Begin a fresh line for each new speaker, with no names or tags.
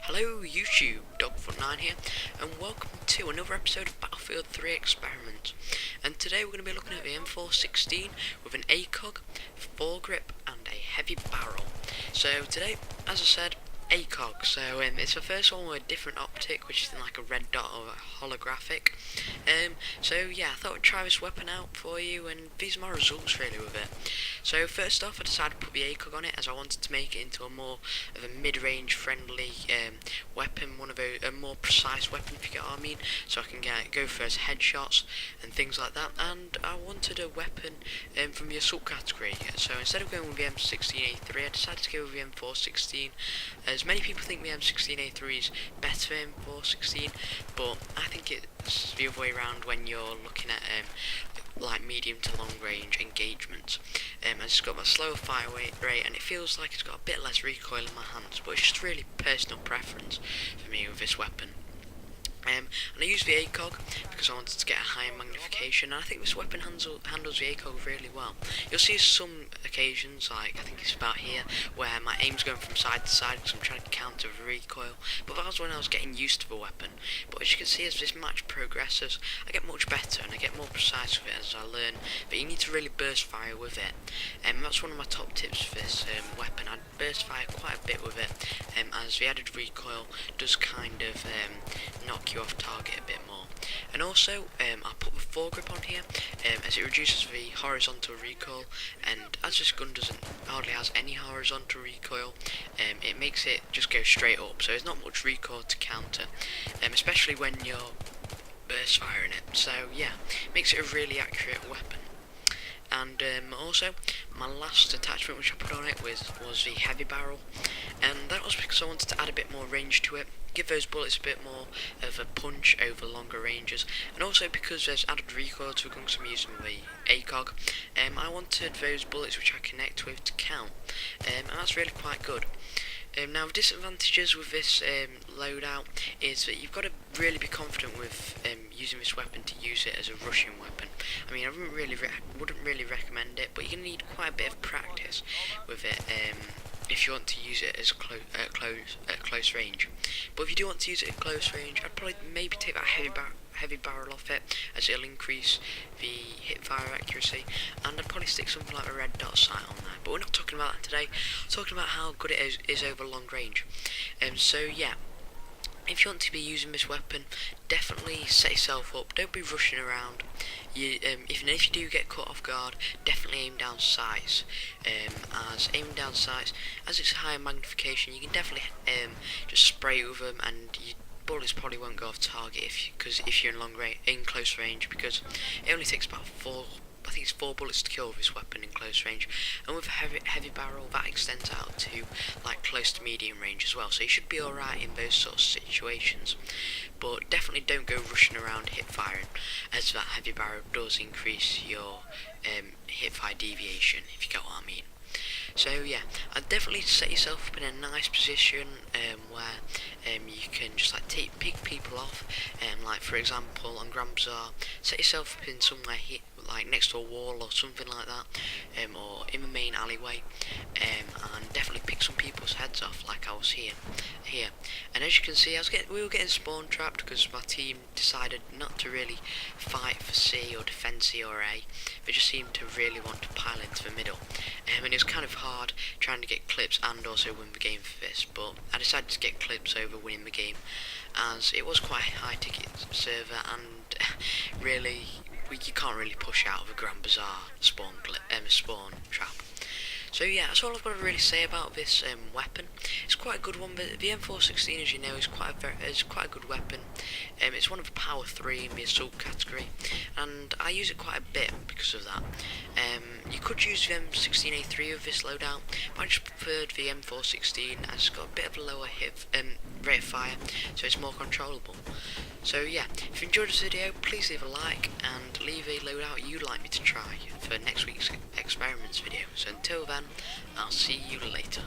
Hello YouTube, Dog49 here, and welcome to another episode of Battlefield 3 Experiment. And today we're going to be looking at the M416 with an Acog, Foregrip and a heavy barrel. So today, as I said, Acog. So it's the first one with a different optic, which is in like a red dot or a holographic. So yeah, I thought I'd try this weapon out for you, and these are my results really with it. So first off, I decided to put the Acog on it as I wanted to make it into a more of a mid-range friendly weapon, a more precise weapon, if you get what I mean. So I can go for those headshots and things like that. And I wanted a weapon from the assault category. So instead of going with the M16A3, I decided to go with the M416. As many people think the M16A3 is better than M416, but I think it's the other way around when you're looking at like medium to long range engagements. As it's got a slower fire rate and it feels like it's got a bit less recoil in my hands, but it's just really personal preference for me with this weapon. And I use the Acog because I wanted to get a higher magnification, and I think this weapon handles the Acog really well. You'll see some occasions, like I think it's about here, where my aim's going from side to side because I'm trying to counter the recoil, but that was when I was getting used to the weapon. But as you can see, as this match progresses, I get much better and I get more precise with it as I learn that you need to really burst fire with it. And that's one of my top tips for this weapon. I burst fire quite a bit with it, as the added recoil does kind of knock you off target a bit more. And also I put the foregrip on here as it reduces the horizontal recoil, and as this gun hardly has any horizontal recoil, it makes it just go straight up, so there's not much recoil to counter, especially when you're burst firing it. So yeah, makes it a really accurate weapon. And also, my last attachment which I put on it was the heavy barrel, and that was because I wanted to add a bit more range to it, give those bullets a bit more of a punch over longer ranges, and also because there's added recoil to a gun because I'm using the Acog, I wanted those bullets which I connect with to count, and that's really quite good. Now, the disadvantages with this loadout is that you've got to really be confident with using this weapon to use it as a rushing weapon. I mean, I wouldn't really recommend it, but you're going to need quite a bit of practice with it if you want to use it as close range. But if you do want to use it at close range, I'd probably maybe take that heavy barrel off it, as it'll increase the hip fire accuracy, and I'd probably stick something like a red dot sight on there. But we're not talking about that today. We're talking about how good it is over long range. So yeah, if you want to be using this weapon, definitely set yourself up. Don't be rushing around. If you do get caught off guard, definitely aim down sights. As aiming down sights, as it's higher magnification, you can definitely just spray with them, and bullets probably won't go off target if you're in close range, because it only takes about four bullets to kill with this weapon in close range, and with a heavy barrel that extends out to like close to medium range as well, so you should be alright in those sort of situations. But definitely don't go rushing around hip firing, as that heavy barrel does increase your hip fire deviation, if you get what I mean. So yeah, I'd definitely set yourself up in a nice position where you can just like pick people off, like for example on Grand Bazaar, set yourself up in somewhere here, like next to a wall or something like that, or in the main alleyway, and definitely pick some people's heads off like I was here. And as you can see, we were getting spawn trapped because my team decided not to really fight for C or defend C or A. They just seemed to really want to pile into the middle, and it was kind of hard trying to get clips and also win the game for this, but I decided to get clips over winning the game, as it was quite a high ticket server, and really you can't really push out of a Grand Bazaar spawn trap. So yeah, that's all I've got to really say about this weapon. It's quite a good one, but the M416, as you know, is quite a good weapon. It's one of the power 3 in the assault category, and I use it quite a bit because of that. You could use the M16A3 with this loadout, but I just preferred the M416 as it's got a bit of a lower rate of fire, so it's more controllable. So yeah, if you enjoyed this video, please leave a like and leave a loadout you'd like me to try for next week's experiments video. So until then, I'll see you later.